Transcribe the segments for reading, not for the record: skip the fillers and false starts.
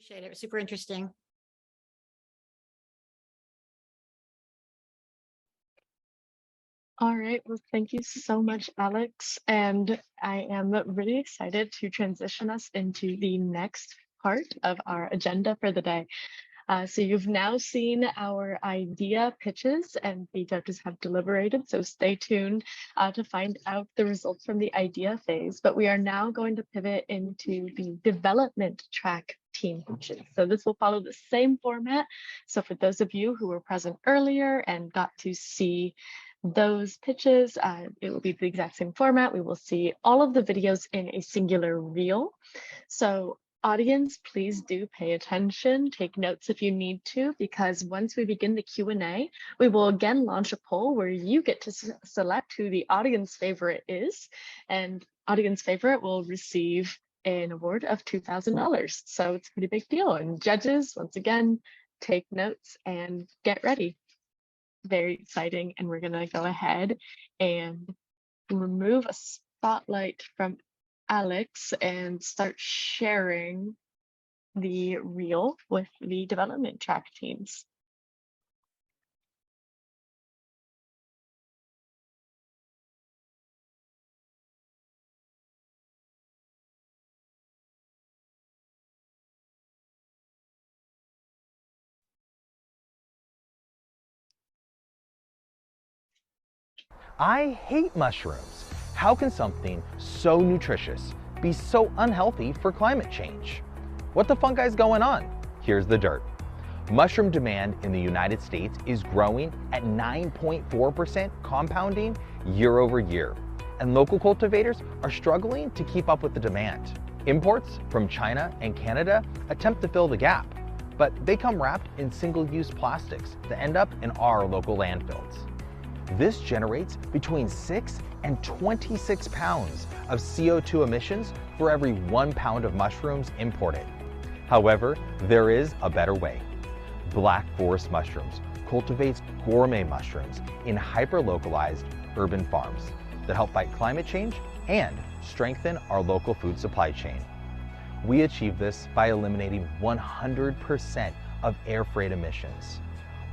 Appreciate it. It was super interesting. All right, well, thank you so much, Alex. And I am really excited to transition us into the next part of our agenda for the day. So you've now seen our idea pitches and the judges have deliberated. So stay tuned to find out the results from the idea phase. But we are now going to pivot into the development track team pitches. So this will follow the same format. So for those of you who were present earlier and got to see those pitches, it will be the exact same format. We will see all of the videos in a singular reel. So audience, please do pay attention, take notes if you need to, because once we begin the Q&A, we will again launch a poll where you get to select who the audience favorite is, and audience favorite will receive an award of $2,000. So it's a pretty big deal. And judges, once again, take notes and get ready. Very exciting. And we're gonna go ahead and remove a spotlight from Alex and start sharing the reel with the development track teams. I hate mushrooms. How can something so nutritious be so unhealthy for climate change? What the fungi is going on? Here's the dirt. Mushroom demand in the United States is growing at 9.4% compounding year over year, and local cultivators are struggling to keep up with the demand. Imports from China and Canada attempt to fill the gap, but they come wrapped in single-use plastics that end up in our local landfills. This generates between 6 and 26 pounds of CO2 emissions for every 1 pound of mushrooms imported. However, there is a better way. Black Forest Mushrooms cultivates gourmet mushrooms in hyper-localized urban farms that help fight climate change and strengthen our local food supply chain. We achieve this by eliminating 100% of air freight emissions,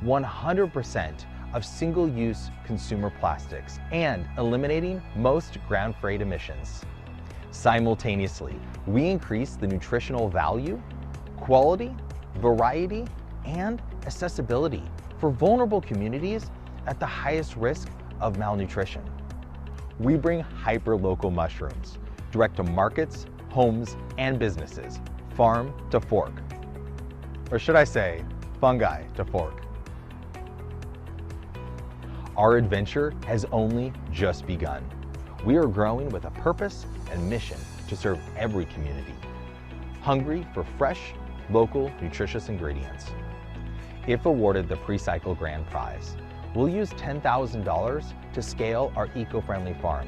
100% of single-use consumer plastics, and eliminating most ground freight emissions. Simultaneously, we increase the nutritional value, quality, variety, and accessibility for vulnerable communities at the highest risk of malnutrition. We bring hyper-local mushrooms direct to markets, homes, and businesses, farm to fork. Or should I say, fungi to fork. Our adventure has only just begun. We are growing with a purpose and mission to serve every community, hungry for fresh, local, nutritious ingredients. If awarded the Precycle Grand Prize, we'll use $10,000 to scale our eco-friendly farm,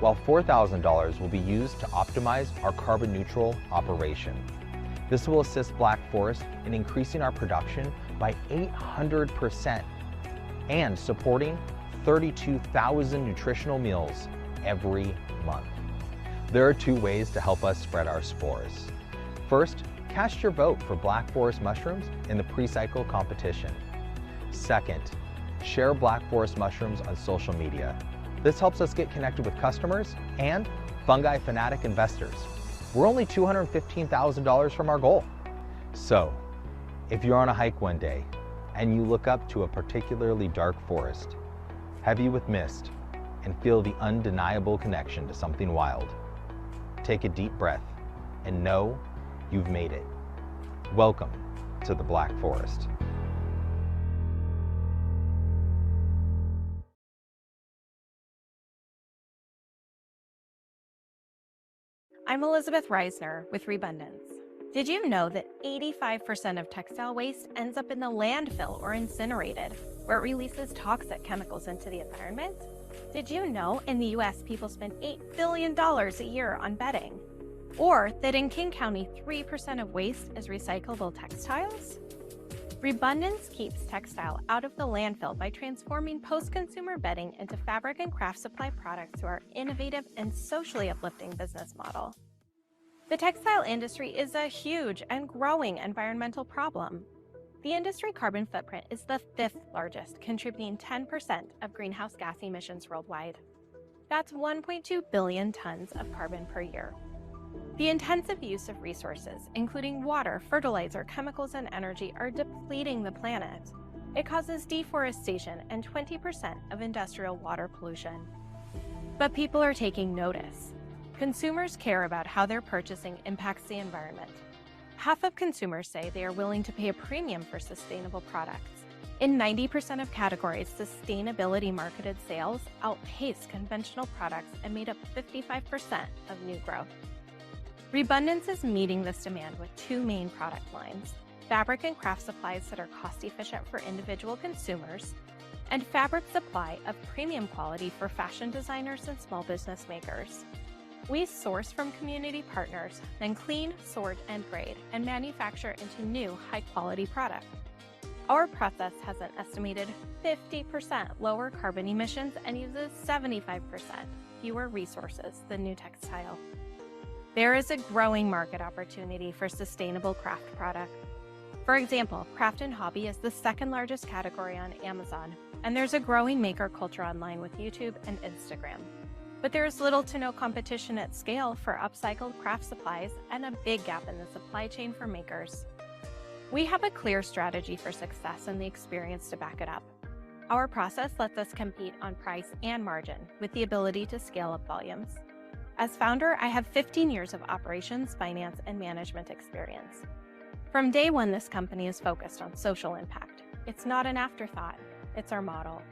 while $4,000 will be used to optimize our carbon neutral operation. This will assist Black Forest in increasing our production by 800% and supporting 32,000 nutritional meals every month. There are 2 ways to help us spread our spores. First, cast your vote for Black Forest mushrooms in the Precycle competition. Second, share Black Forest mushrooms on social media. This helps us get connected with customers and fungi fanatic investors. We're only $215,000 from our goal. So, if you're on a hike one day and you look up to a particularly dark forest, heavy with mist, and feel the undeniable connection to something wild, take a deep breath and know you've made it. Welcome to the Black Forest. I'm Elizabeth Reisner with Rebundance. Did you know that 85% of textile waste ends up in the landfill or incinerated, where it releases toxic chemicals into the environment? Did you know in the US people spend $8 billion a year on bedding? Or that in King County, 3% of waste is recyclable textiles? Rebundance keeps textile out of the landfill by transforming post-consumer bedding into fabric and craft supply products through our innovative and socially uplifting business model. The textile industry is a huge and growing environmental problem. The industry carbon footprint is the 5th largest, contributing 10% of greenhouse gas emissions worldwide. That's 1.2 billion tons of carbon per year. The intensive use of resources, including water, fertilizer, chemicals, and energy, are depleting the planet. It causes deforestation and 20% of industrial water pollution. But people are taking notice. Consumers care about how their purchasing impacts the environment. Half of consumers say they are willing to pay a premium for sustainable products. In 90% of categories, sustainability marketed sales outpaced conventional products and made up 55% of new growth. Rebundance is meeting this demand with 2 main product lines: fabric and craft supplies that are cost-efficient for individual consumers, and fabric supply of premium quality for fashion designers and small business makers. We source from community partners, then clean, sort, and grade, and manufacture into new, high-quality product. Our process has an estimated 50% lower carbon emissions and uses 75% fewer resources than new textile. There is a growing market opportunity for sustainable craft product. For example, craft and hobby is the 2nd largest category on Amazon, and there's a growing maker culture online with YouTube and Instagram. But there is little to no competition at scale for upcycled craft supplies and a big gap in the supply chain for makers. We have a clear strategy for success and the experience to back it up. Our process lets us compete on price and margin with the ability to scale up volumes. As founder, I have 15 years of operations, finance, and management experience. From day one, this company is focused on social impact. It's not an afterthought, it's our model.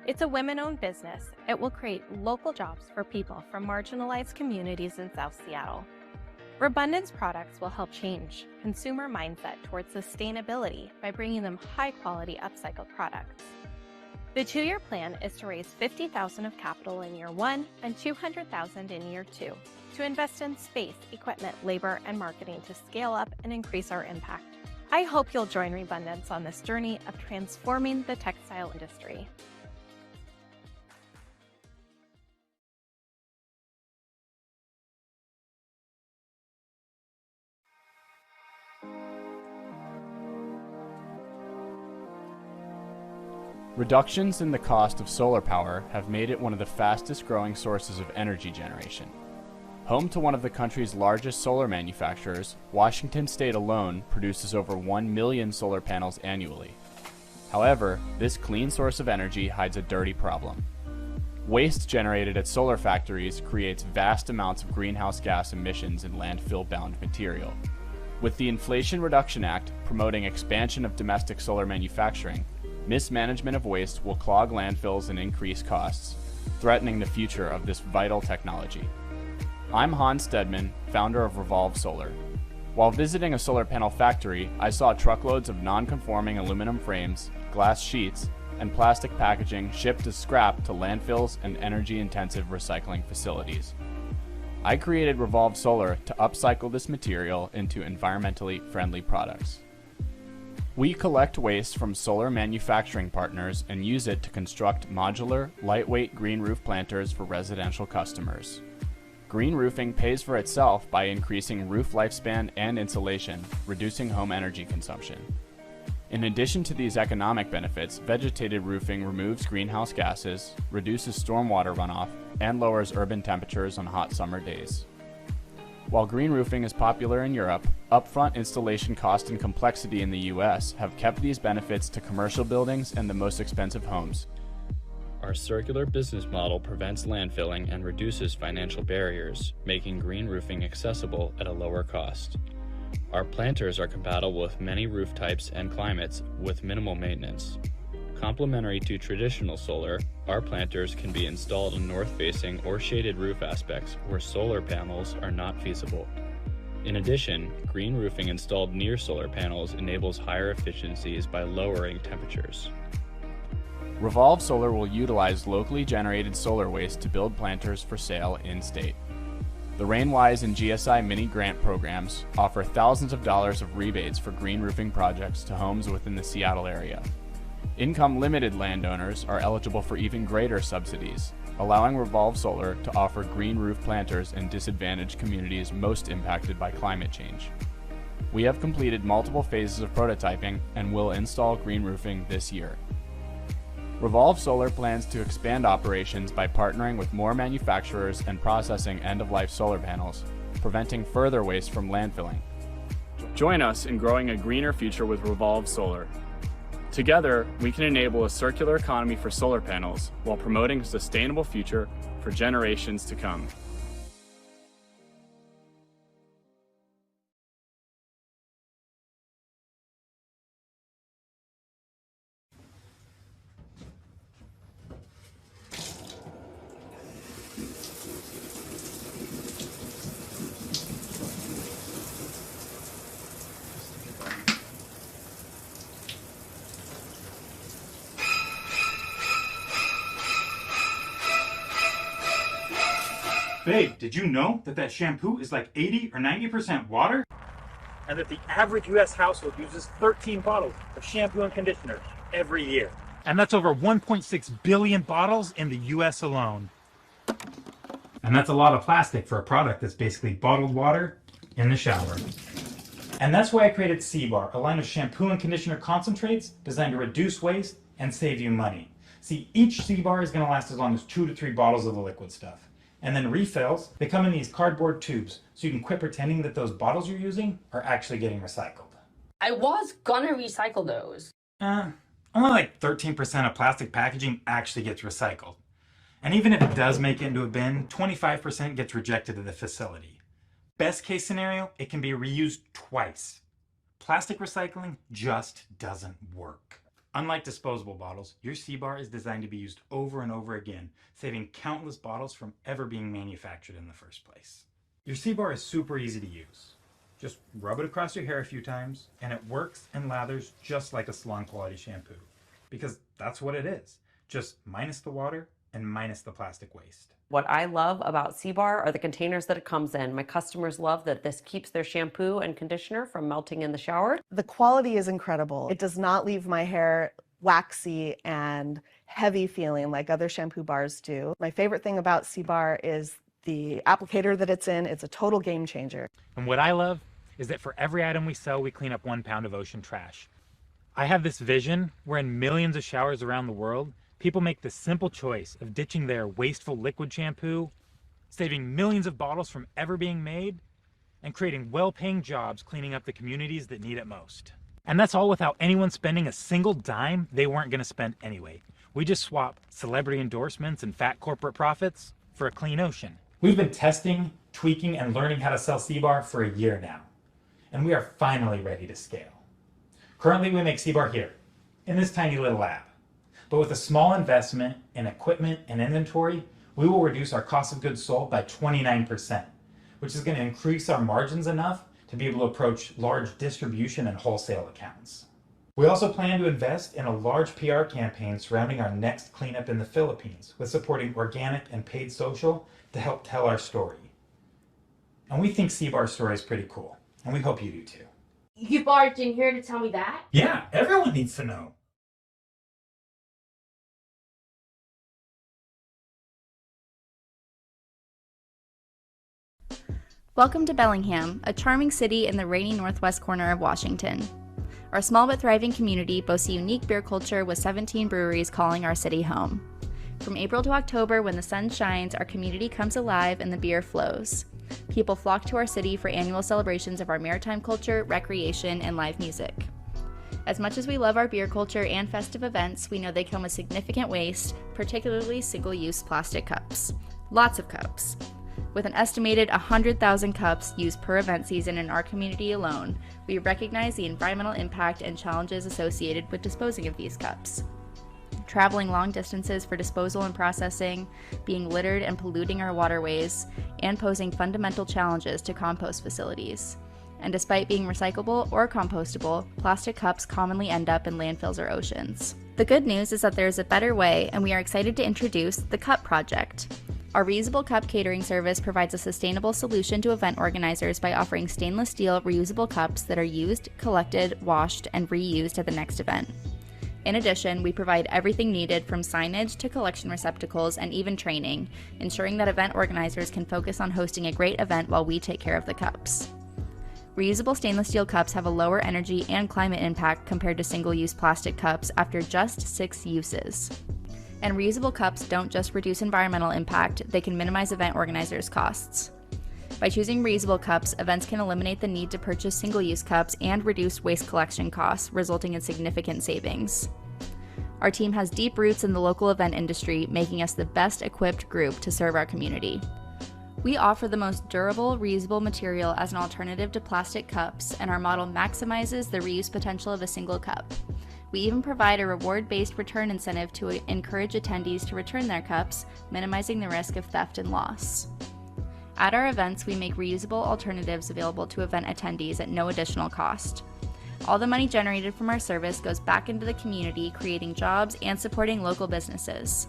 It's a women-owned business. It will create local jobs for people from marginalized communities in South Seattle. Rebundance products will help change consumer mindset towards sustainability by bringing them high-quality upcycled products. The 2-year plan is to raise $50,000 of capital in year 1 and $200,000 in year 2 to invest in space, equipment, labor, and marketing to scale up and increase our impact. I hope you'll join Rebundance on this journey of transforming the textile industry. Reductions in the cost of solar power have made it one of the fastest growing sources of energy generation. Home to one of the country's largest solar manufacturers, Washington State alone produces over 1 million solar panels annually. However, this clean source of energy hides a dirty problem. Waste generated at solar factories creates vast amounts of greenhouse gas emissions in landfill-bound material. With the Inflation Reduction Act promoting expansion of domestic solar manufacturing, mismanagement of waste will clog landfills and increase costs, threatening the future of this vital technology. I'm Hans Stedman, founder of Revolve Solar. While visiting a solar panel factory, I saw truckloads of non-conforming aluminum frames, glass sheets, and plastic packaging shipped as scrap to landfills and energy-intensive recycling facilities. I created Revolve Solar to upcycle this material into environmentally friendly products. We collect waste from solar manufacturing partners and use it to construct modular, lightweight green roof planters for residential customers. Green roofing pays for itself by increasing roof lifespan and insulation, reducing home energy consumption. In addition to these economic benefits, vegetated roofing removes greenhouse gases, reduces stormwater runoff, and lowers urban temperatures on hot summer days. While green roofing is popular in Europe, upfront installation cost and complexity in the US have kept these benefits to commercial buildings and the most expensive homes. Our circular business model prevents landfilling and reduces financial barriers, making green roofing accessible at a lower cost. Our planters are compatible with many roof types and climates with minimal maintenance. Complementary to traditional solar, our planters can be installed in north-facing or shaded roof aspects where solar panels are not feasible. In addition, green roofing installed near solar panels enables higher efficiencies by lowering temperatures. Revolve Solar will utilize locally generated solar waste to build planters for sale in-state. The RainWise and GSI mini grant programs offer thousands of dollars of rebates for green roofing projects to homes within the Seattle area. Income-limited landowners are eligible for even greater subsidies, allowing Revolve Solar to offer green roof planters in disadvantaged communities most impacted by climate change. We have completed multiple phases of prototyping and will install green roofing this year. Revolve Solar plans to expand operations by partnering with more manufacturers and processing end-of-life solar panels, preventing further waste from landfilling. Join us in growing a greener future with Revolve Solar. Together, we can enable a circular economy for solar panels while promoting a sustainable future for generations to come. Babe, did you know that shampoo is like 80 or 90% water? And that the average US household uses 13 bottles of shampoo and conditioner every year. And that's over 1.6 billion bottles in the US alone. And that's a lot of plastic for a product that's basically bottled water in the shower. And that's why I created C-Bar, a line of shampoo and conditioner concentrates designed to reduce waste and save you money. See, each C-Bar is going to last as long as 2 to 3 bottles of the liquid stuff. And then refills, they come in these cardboard tubes, so you can quit pretending that those bottles you're using are actually getting recycled. I was gonna recycle those. Only like 13% of plastic packaging actually gets recycled. And even if it does make it into a bin, 25% gets rejected at the facility. Best case scenario, it can be reused twice. Plastic recycling just doesn't work. Unlike disposable bottles, your C-Bar is designed to be used over and over again, saving countless bottles from ever being manufactured in the first place. Your C-Bar is super easy to use. Just rub it across your hair a few times, and it works and lathers just like a salon quality shampoo. Because that's what it is, just minus the water and minus the plastic waste. What I love about C-Bar are the containers that it comes in. My customers love that this keeps their shampoo and conditioner from melting in the shower. The quality is incredible. It does not leave my hair waxy and heavy feeling like other shampoo bars do. My favorite thing about C-Bar is the applicator that it's in. It's a total game changer. And what I love is that for every item we sell, we clean up 1 pound of ocean trash. I have this vision where in millions of showers around the world, people make the simple choice of ditching their wasteful liquid shampoo, saving millions of bottles from ever being made, and creating well-paying jobs cleaning up the communities that need it most. And that's all without anyone spending a single dime they weren't going to spend anyway. We just swap celebrity endorsements and fat corporate profits for a clean ocean. We've been testing, tweaking, and learning how to sell C-Bar for a year now, and we are finally ready to scale. Currently, we make C-Bar here, in this tiny little lab. But with a small investment in equipment and inventory, we will reduce our cost of goods sold by 29%, which is going to increase our margins enough to be able to approach large distribution and wholesale accounts. We also plan to invest in a large PR campaign surrounding our next cleanup in the Philippines, with supporting organic and paid social to help tell our story. And we think C-Bar's story is pretty cool, and we hope you do too. You barged in here to tell me that? Yeah, everyone needs to know. Welcome to Bellingham, a charming city in the rainy northwest corner of Washington. Our small but thriving community boasts a unique beer culture with 17 breweries calling our city home. From April to October, when the sun shines, our community comes alive and the beer flows. People flock to our city for annual celebrations of our maritime culture, recreation, and live music. As much as we love our beer culture and festive events, we know they come with significant waste, particularly single-use plastic cups. Lots of cups. With an estimated 100,000 cups used per event season in our community alone, we recognize the environmental impact and challenges associated with disposing of these cups. Traveling long distances for disposal and processing, being littered and polluting our waterways, and posing fundamental challenges to compost facilities. And despite being recyclable or compostable, plastic cups commonly end up in landfills or oceans. The good news is that there is a better way, and we are excited to introduce the Cup Project. Our reusable cup catering service provides a sustainable solution to event organizers by offering stainless steel reusable cups that are used, collected, washed, and reused at the next event. In addition, we provide everything needed from signage to collection receptacles and even training, ensuring that event organizers can focus on hosting a great event while we take care of the cups. Reusable stainless steel cups have a lower energy and climate impact compared to single-use plastic cups after just 6 uses. And reusable cups don't just reduce environmental impact, they can minimize event organizers' costs. By choosing reusable cups, events can eliminate the need to purchase single-use cups and reduce waste collection costs, resulting in significant savings. Our team has deep roots in the local event industry, making us the best equipped group to serve our community. We offer the most durable, reusable material as an alternative to plastic cups, and our model maximizes the reuse potential of a single cup. We even provide a reward-based return incentive to encourage attendees to return their cups, minimizing the risk of theft and loss. At our events, we make reusable alternatives available to event attendees at no additional cost. All the money generated from our service goes back into the community, creating jobs and supporting local businesses.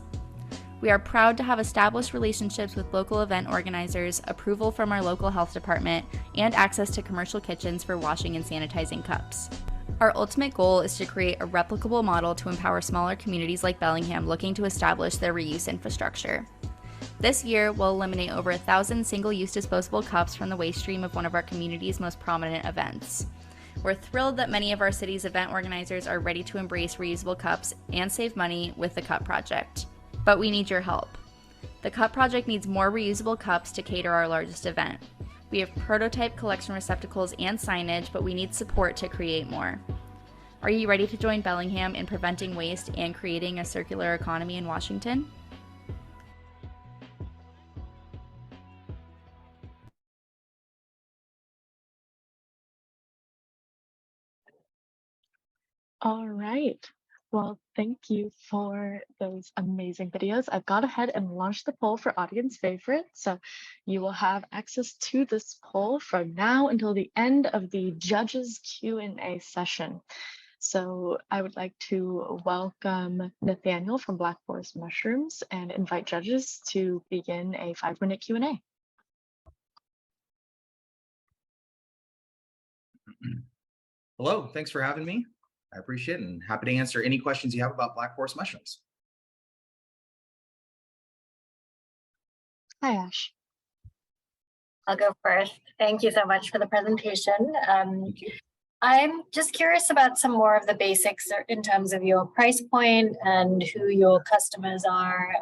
We are proud to have established relationships with local event organizers, approval from our local health department, and access to commercial kitchens for washing and sanitizing cups. Our ultimate goal is to create a replicable model to empower smaller communities like Bellingham looking to establish their reuse infrastructure. This year, we'll eliminate over 1,000 single-use disposable cups from the waste stream of one of our community's most prominent events. We're thrilled that many of our city's event organizers are ready to embrace reusable cups and save money with the Cup Project. But we need your help. The Cup Project needs more reusable cups to cater our largest event. We have prototype collection receptacles and signage, but we need support to create more. Are you ready to join Bellingham in preventing waste and creating a circular economy in Washington? All right. Well, thank you for those amazing videos. I've gone ahead and launched the poll for audience favorite. So you will have access to this poll from now until the end of the judges Q&A session. So I would like to welcome Nathaniel from Black Forest Mushrooms and invite judges to begin a 5-minute Q&A. Hello, thanks for having me. I appreciate it and happy to answer any questions you have about Black Forest mushrooms. Hi, Ash. I'll go first. Thank you so much for the presentation. Thank you. I'm just curious about some more of the basics in terms of your price point and who your customers are,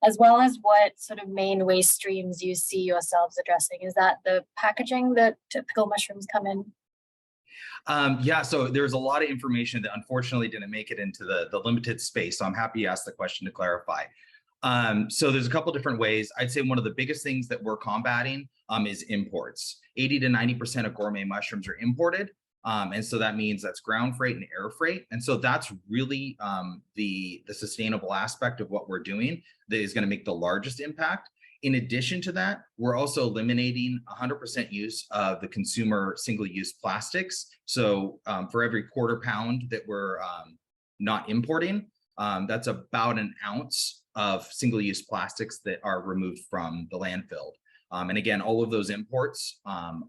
as well as what sort of main waste streams you see yourselves addressing. Is that the packaging that typical mushrooms come in? Yeah, so there's a lot of information that unfortunately didn't make it into the limited space. So I'm happy you asked the question to clarify. So there's a couple different ways. I'd say one of the biggest things that we're combating is imports. 80 to 90% of gourmet mushrooms are imported. And so that means that's ground freight and air freight. And so that's really the sustainable aspect of what we're doing that is going to make the largest impact. In addition to that, we're also eliminating 100% use of the consumer single-use plastics. So for every quarter pound that we're not importing, that's about an ounce of single-use plastics that are removed from the landfill. And again, all of those imports have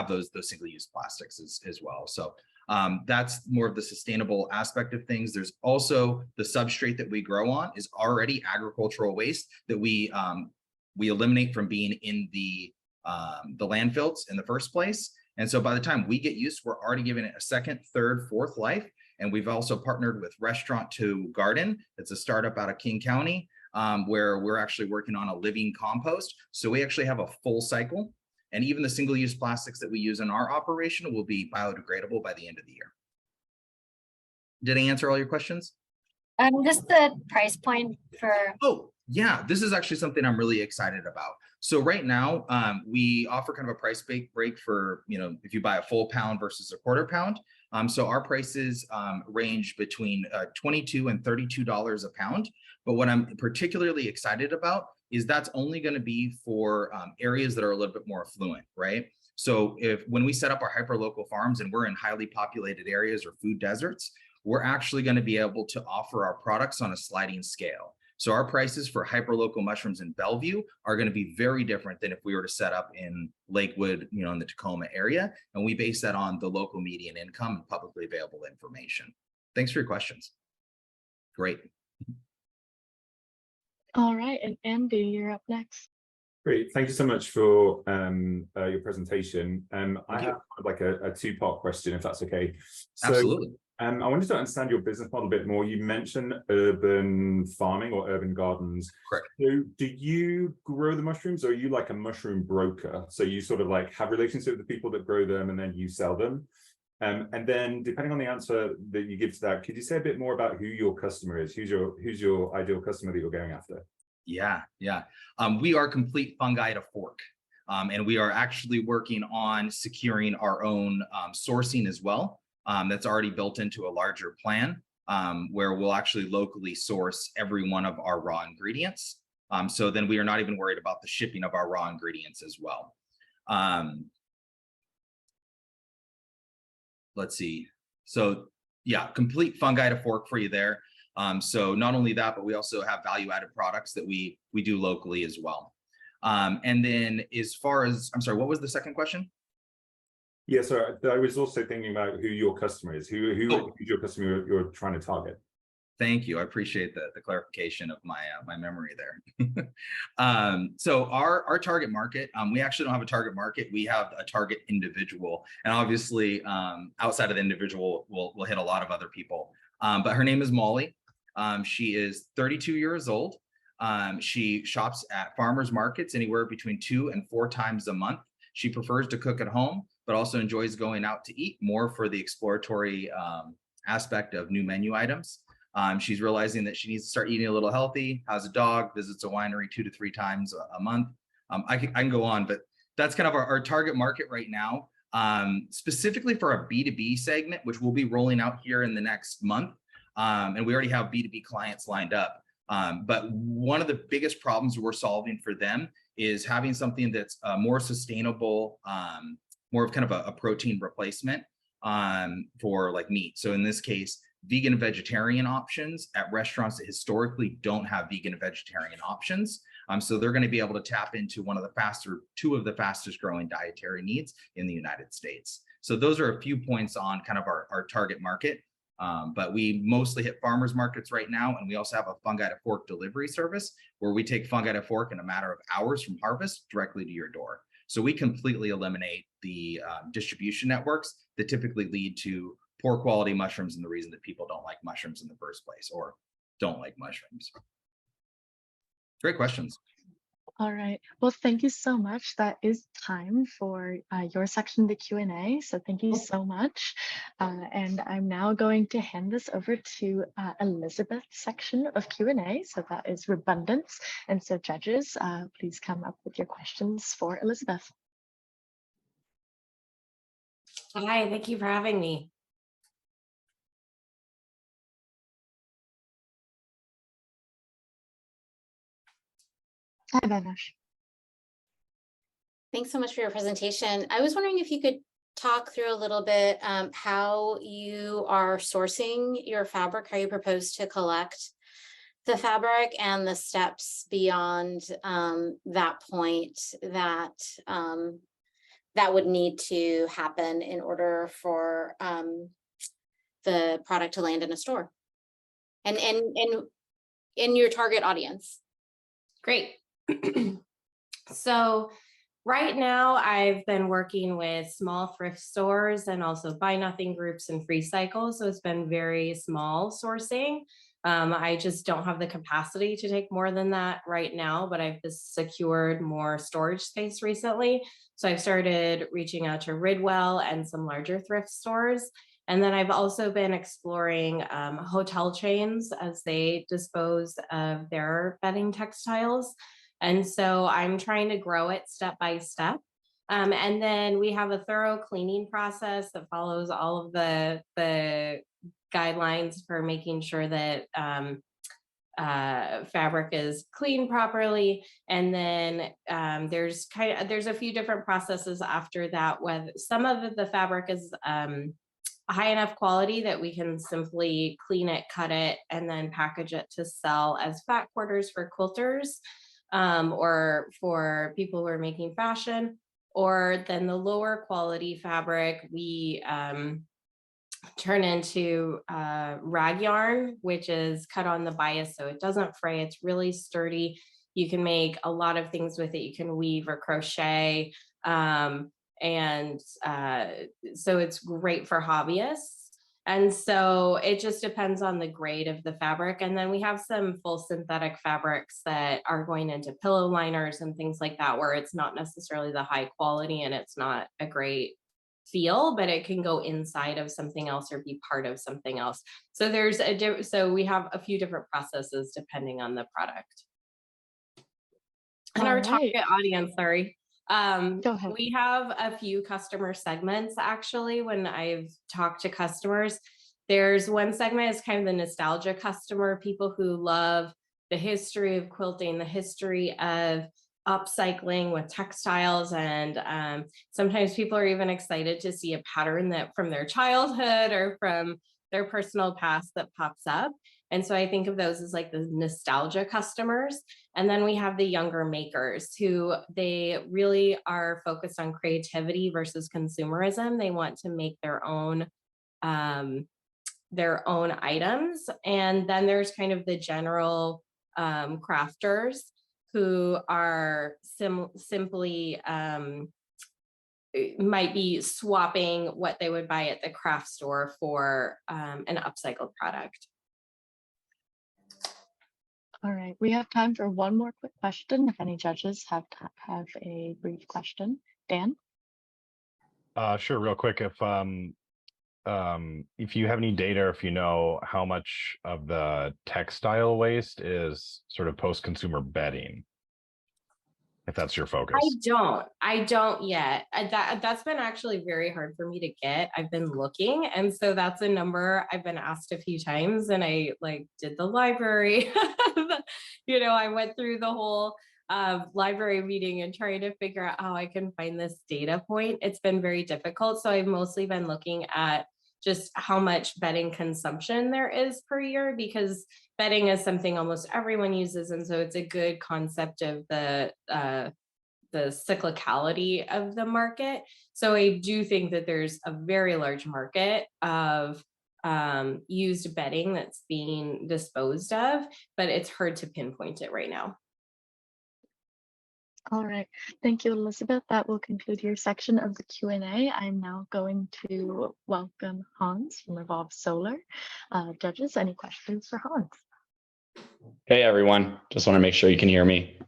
those single-use plastics as well. So that's more of the sustainable aspect of things. There's also the substrate that we grow on is already agricultural waste that we eliminate from being in the landfills in the first place. And so by the time we get used, we're already giving it a second, third, fourth life. And we've also partnered with Restaurant to Garden. It's a startup out of King County where we're actually working on a living compost. So we actually have a full cycle. And even the single-use plastics that we use in our operation will be biodegradable by the end of the year. Did I answer all your questions? Just the price point for... Oh, yeah, this is actually something I'm really excited about. So right now, we offer kind of a price break for, if you buy a full pound versus a quarter pound. So our prices range between $22 and $32 a pound. But what I'm particularly excited about is that's only going to be for areas that are a little bit more affluent, right? So when we set up our hyperlocal farms and we're in highly populated areas or food deserts, we're actually going to be able to offer our products on a sliding scale. So our prices for hyperlocal mushrooms in Bellevue are going to be very different than if we were to set up in Lakewood, in the Tacoma area. And we base that on the local median income and publicly available information. Thanks for your questions. Great. All right, and Andy, you're up next. Great, thank you so much for your presentation. I have like a two-part question, if that's okay. So, absolutely. I wanted to understand your business model a bit more. You mentioned urban farming or urban gardens. Correct. So do you grow the mushrooms, or are you like a mushroom broker? So you sort of like have relationship with the people that grow them and then you sell them? And then depending on the answer that you give to that, could you say a bit more about who your customer is? Who's your ideal customer that you're going after? Yeah. We are Complete Fungi at a Fork. And we are actually working on securing our own sourcing as well. That's already built into a larger plan where we'll actually locally source every one of our raw ingredients. So then we are not even worried about the shipping of our raw ingredients as well. Let's see. So yeah, Complete Fungi at a Fork for you there. So not only that, but we also have value-added products that we do locally as well. And then as far as, I'm sorry, what was the second question? Yeah, so I was also thinking about who your customer is. Who's your customer you're trying to target? Thank you. I appreciate the clarification of my memory there. So our target market, we actually don't have a target market. We have a target individual, and obviously outside of the individual, we'll hit a lot of other people. But her name is Molly. She is 32 years old. She shops at farmers markets anywhere between 2 and 4 times a month. She prefers to cook at home, but also enjoys going out to eat more for the exploratory aspect of new menu items. She's realizing that she needs to start eating a little healthy, has a dog, visits a winery 2 to 3 times a month. I can go on, but that's kind of our target market right now. Specifically for a B2B segment, which we'll be rolling out here in the next month. And we already have B2B clients lined up. But one of the biggest problems we're solving for them is having something that's more sustainable, more of kind of a protein replacement for like meat. So in this case, vegan and vegetarian options at restaurants that historically don't have vegan and vegetarian options. So they're going to be able to tap into two of the fastest growing dietary needs in the United States. So those are a few points on kind of our target market. But we mostly hit farmers markets right now. And we also have a Fungi at a Fork delivery service where we take fungi at a fork in a matter of hours from harvest directly to your door. So we completely eliminate the distribution networks that typically lead to poor quality mushrooms and the reason that people don't like mushrooms in the first place or don't like mushrooms. Great questions. All right. Well, thank you so much. That is time for your section, the Q&A. So thank you so much. And I'm now going to hand this over to Elizabeth's section of Q&A. So that is redundance. And so judges, please come up with your questions for Elizabeth. Hi, thank you for having me. Hi, Vanash. Thanks so much for your presentation. I was wondering if you could talk through a little bit how you are sourcing your fabric, how you propose to collect the fabric and the steps beyond that point that that would need to happen in order for the product to land in a store and in your target audience. Great. So right now I've been working with small thrift stores and also buy nothing groups and Precycle. So it's been very small sourcing. I just don't have the capacity to take more than that right now, but I've just secured more storage space recently. So I've started reaching out to Ridwell and some larger thrift stores. And then I've also been exploring hotel chains as they dispose of their bedding textiles. And so I'm trying to grow it step by step. And then we have a thorough cleaning process that follows all of the guidelines for making sure that fabric is cleaned properly. And then there's a few different processes after that. With some of the fabric is high enough quality that we can simply clean it, cut it, and then package it to sell as fat quarters for quilters, or for people who are making fashion. Or then the lower quality fabric we turn into rag yarn, which is cut on the bias so it doesn't fray. It's really sturdy. You can make a lot of things with it. You can weave or crochet. And so it's great for hobbyists. And so it just depends on the grade of the fabric. And then we have some full synthetic fabrics that are going into pillow liners and things like that, where it's not necessarily the high quality and it's not a great feel, but it can go inside of something else or be part of something else. So there's so we have a few different processes depending on the product. And our target audience, sorry. We have a few customer segments actually. When I've talked to customers, there's one segment is kind of the nostalgia customer, people who love the history of quilting, the history of upcycling with textiles, and sometimes people are even excited to see a pattern that from their childhood or from their personal past that pops up. And so I think of those as like the nostalgia customers. And then we have the younger makers who they really are focused on creativity versus consumerism. They want to make their own items. And then there's kind of the general crafters who are simply might be swapping what they would buy at the craft store for an upcycled product. All right, we have time for one more quick question. If any judges have a brief question. Dan? Sure, real quick. If you have any data, or if you know how much of the textile waste is sort of post-consumer bedding, if that's your focus. I don't yet. That's been actually very hard for me to get. I've been looking, and so that's a number I've been asked a few times, and I like did the library. I went through the whole library meeting and trying to figure out how I can find this data point. It's been very difficult. So I've mostly been looking at just how much bedding consumption there is per year, because bedding is something almost everyone uses. And so it's a good concept of the cyclicality of the market. So I do think that there's a very large market of used bedding that's being disposed of, but it's hard to pinpoint it right now. All right, thank you, Elizabeth. That will conclude your section of the Q&A. I'm now going to welcome Hans from Revolve Solar. Judges, any questions for Hans? Hey everyone, just want to make sure you can hear me.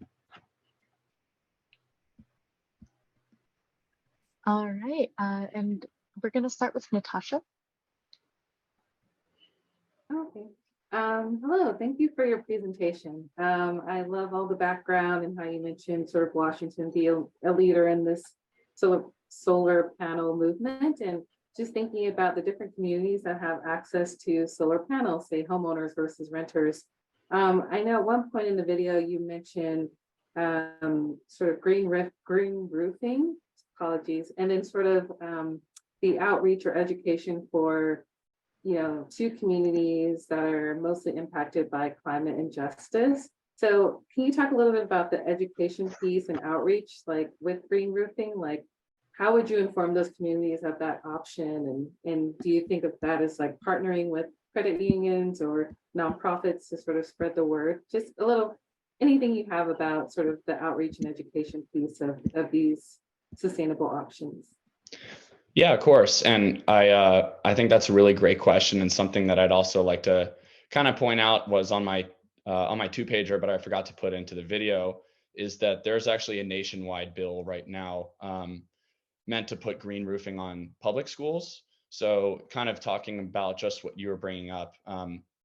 All right, and we're going to start with Natasha. Okay. Hello, thank you for your presentation. I love all the background and how you mentioned sort of Washington being a leader in this solar panel movement, and just thinking about the different communities that have access to solar panels, say homeowners versus renters. I know at one point in the video you mentioned sort of green roofing, apologies, and then sort of the outreach or education for to communities that are mostly impacted by climate injustice. So can you talk a little bit about the education piece and outreach, like with green roofing? Like, how would you inform those communities of that option? And do you think of that as like partnering with credit unions or nonprofits to sort of spread the word? Just a little, anything you have about sort of the outreach and education piece of these sustainable options. Yeah, of course. And I think that's a really great question, and something that I'd also like to kind of point out was on my 2-pager, but I forgot to put into the video, is that there's actually a nationwide bill right now meant to put green roofing on public schools. So kind of talking about just what you were bringing up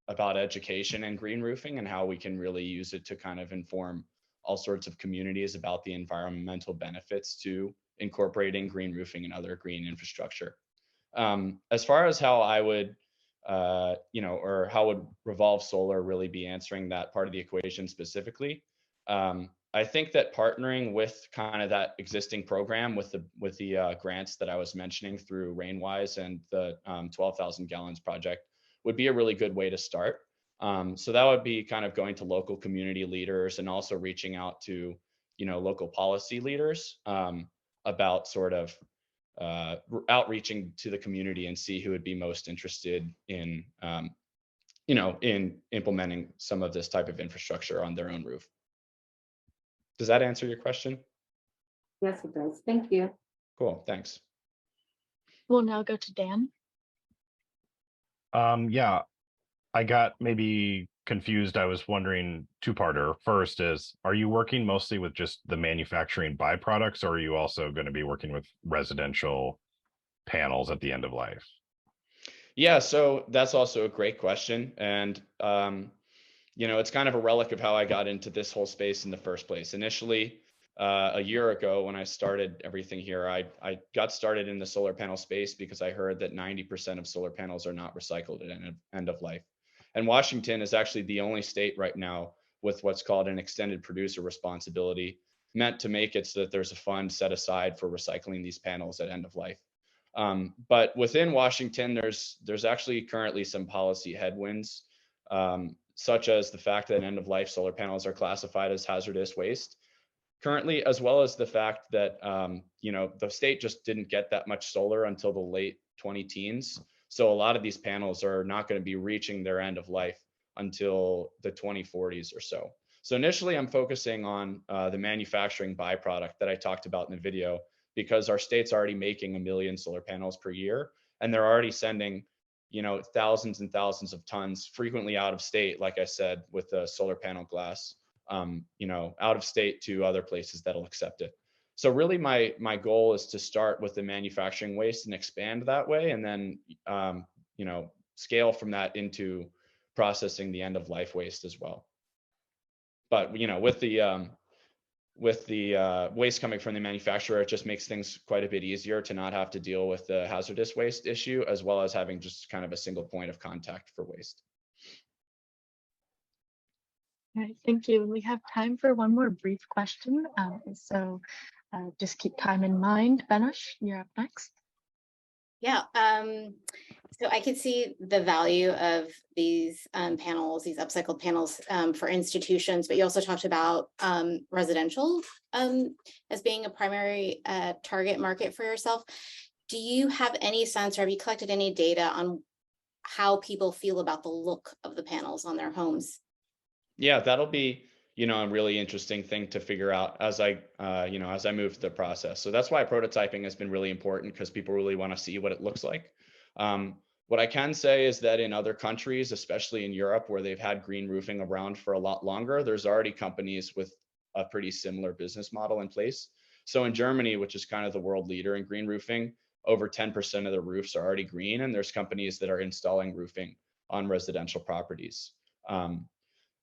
about education and green roofing and how we can really use it to kind of inform all sorts of communities about the environmental benefits to incorporating green roofing and other green infrastructure. As far as how I would, or how would Revolve Solar really be answering that part of the equation specifically, I think that partnering with kind of that existing program with the grants that I was mentioning through Rainwise and the 12,000 gallons project would be a really good way to start. So that would be kind of going to local community leaders and also reaching out to, local policy leaders about sort of outreaching to the community and see who would be most interested in, in implementing some of this type of infrastructure on their own roof. Does that answer your question? Yes, it does. Thank you. Cool, thanks. We'll now go to Dan. Yeah, I got maybe confused. I was wondering two-parter. First is, are you working mostly with just the manufacturing byproducts, or are you also going to be working with residential panels at the end of life? Yeah, so that's also a great question. And, it's kind of a relic of how I got into this whole space in the first place. Initially, a year ago when I started everything here, I got started in the solar panel space because I heard that 90% of solar panels are not recycled at end of life. And Washington is actually the only state right now with what's called an extended producer responsibility, meant to make it so that there's a fund set aside for recycling these panels at end of life. But within Washington, there's actually currently some policy headwinds, such as the fact that end of life solar panels are classified as hazardous waste currently, as well as the fact that the state just didn't get that much solar until the late 2010s. So a lot of these panels are not going to be reaching their end of life until the 2040s or so. So initially, I'm focusing on the manufacturing byproduct that I talked about in the video, because our state's already making 1 million solar panels per year, and they're already sending, thousands and thousands of tons frequently out of state, like I said, with the solar panel glass, out of state to other places that'll accept it. So really my goal is to start with the manufacturing waste and expand that way, and then, scale from that into processing the end of life waste as well. But, with the waste coming from the manufacturer, it just makes things quite a bit easier to not have to deal with the hazardous waste issue, as well as having just kind of a single point of contact for waste. All right, thank you. We have time for one more brief question. So just keep time in mind. Benush, you're up next. Yeah, so I could see the value of these panels, these upcycled panels for institutions, but you also talked about residential as being a primary target market for yourself. Do you have any sense, or have you collected any data on how people feel about the look of the panels on their homes? Yeah, that'll be, a really interesting thing to figure out as I move through the process. So that's why prototyping has been really important, because people really want to see what it looks like. What I can say is that in other countries, especially in Europe, where they've had green roofing around for a lot longer, there's already companies with a pretty similar business model in place. So in Germany, which is kind of the world leader in green roofing, over 10% of the roofs are already green, and there's companies that are installing roofing on residential properties.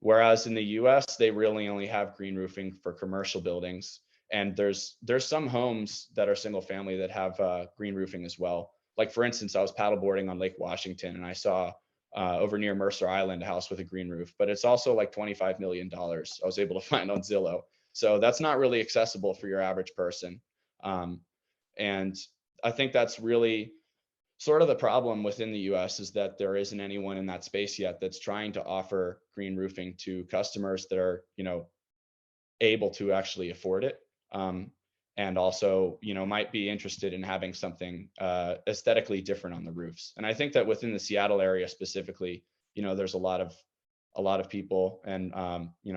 Whereas in the US, they really only have green roofing for commercial buildings. And there's some homes that are single family that have green roofing as well. Like, for instance, I was paddleboarding on Lake Washington, and I saw over near Mercer Island a house with a green roof, but it's also like $25 million I was able to find on Zillow. So that's not really accessible for your average person. And I think that's really sort of the problem within the US, is that there isn't anyone in that space yet that's trying to offer green roofing to customers that are, able to actually afford it. And also, might be interested in having something aesthetically different on the roofs. And I think that within the Seattle area specifically, there's a lot of people and,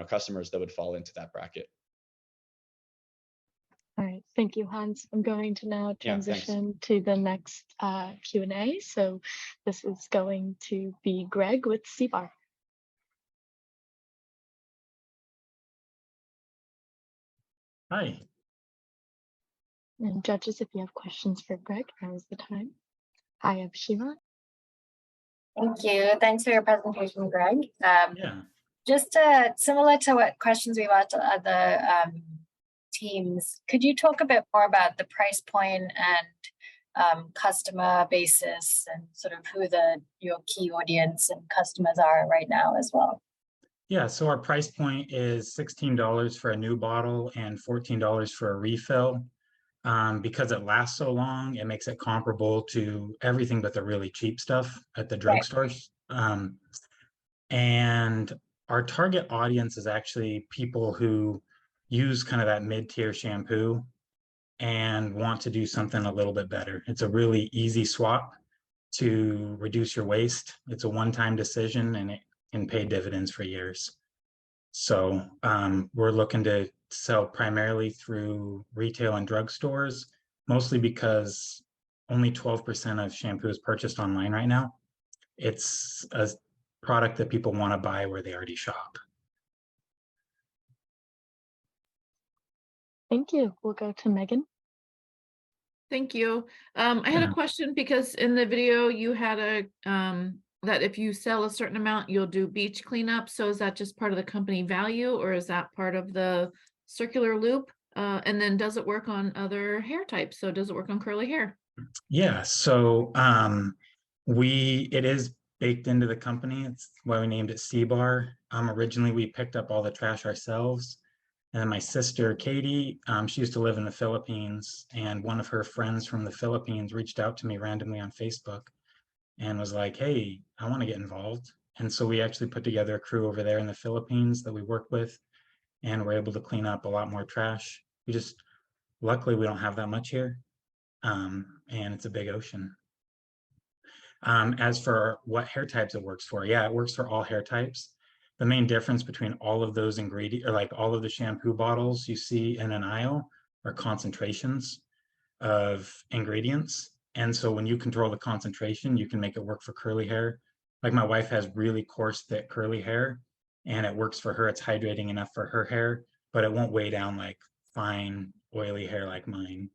customers that would fall into that bracket. All right, thank you, Hans. I'm going to now transition to the next Q&A. So this is going to be Greg with CBAR. Hi. And judges, if you have questions for Greg, now is the time. Hi, I'm Shiva. Thank you. Thanks for your presentation, Greg. Yeah. Just similar to what questions we've asked other teams, could you talk a bit more about the price point and customer basis, and sort of who your key audience and customers are right now as well? Yeah, so our price point is $16 for a new bottle and $14 for a refill. Because it lasts so long, it makes it comparable to everything but the really cheap stuff at the drugstores. And our target audience is actually people who use kind of that mid-tier shampoo and want to do something a little bit better. It's a really easy swap to reduce your waste. It's a one-time decision and it can pay dividends for years. So we're looking to sell primarily through retail and drugstores, mostly because only 12% of shampoo is purchased online right now. It's a product that people want to buy where they already shop. Thank you. We'll go to Megan. Thank you. I had a question because in the video you had a that if you sell a certain amount, you'll do beach cleanup. So is that just part of the company value, or is that part of the circular loop? And then does it work on other hair types? So does it work on curly hair? Yeah, so it is baked into the company. It's why we named it C-Bar. Originally we picked up all the trash ourselves. And then my sister, Katie, she used to live in the Philippines, and one of her friends from the Philippines reached out to me randomly on Facebook and was like, hey, I want to get involved. And so we actually put together a crew over there in the Philippines that we work with, and we're able to clean up a lot more trash. Luckily, we don't have that much here, and it's a big ocean. As for what hair types it works for, yeah, it works for all hair types. The main difference between all of those ingredients, or like all of the shampoo bottles you see in an aisle, are concentrations of ingredients. And so when you control the concentration, you can make it work for curly hair. Like my wife has really coarse, thick curly hair, and it works for her. It's hydrating enough for her hair, but it won't weigh down like fine, oily hair like mine.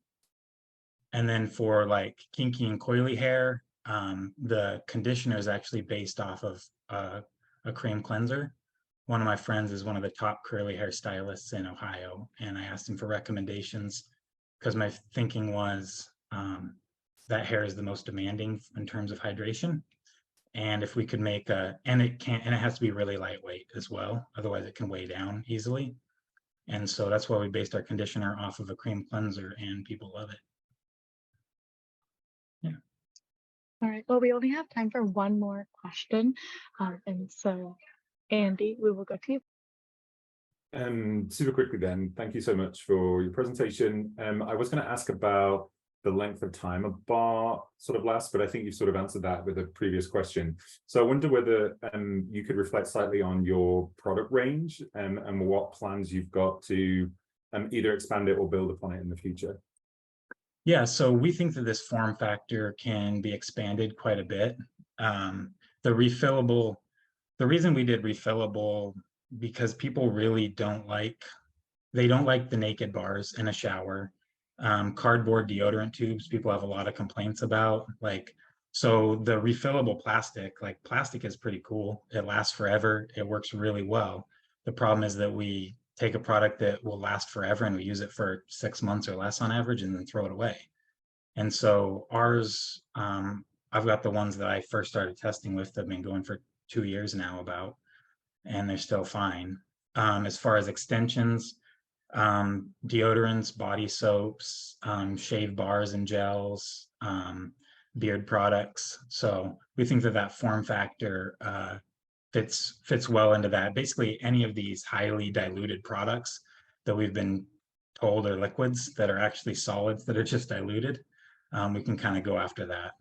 And then for like kinky and coily hair, the conditioner is actually based off of a cream cleanser. One of my friends is one of the top curly hair stylists in Ohio, and I asked him for recommendations because my thinking was that hair is the most demanding in terms of hydration. And if we could make and it has to be really lightweight as well, otherwise it can weigh down easily. And so that's why we based our conditioner off of a cream cleanser, and people love it. Yeah. All right, well, we only have time for one more question. And so, Andy, we will go to you. Super quickly then, thank you so much for your presentation. I was going to ask about the length of time a bar sort of lasts, but I think you sort of answered that with a previous question. So I wonder whether you could reflect slightly on your product range and what plans you've got to either expand it or build upon it in the future. Yeah, so we think that this form factor can be expanded quite a bit. The reason we did refillable, because people really don't like the naked bars in a shower. Cardboard deodorant tubes, people have a lot of complaints about. So the refillable plastic is pretty cool. It lasts forever. It works really well. The problem is that we take a product that will last forever and we use it for 6 months or less on average and then throw it away. And so ours, I've got the ones that I first started testing with that have been going for 2 years now and they're still fine. As far as extensions, deodorants, body soaps, shave bars and gels, beard products. So we think that form factor fits well into that. Basically, any of these highly diluted products that we've been told are liquids that are actually solids that are just diluted, we can kind of go after that.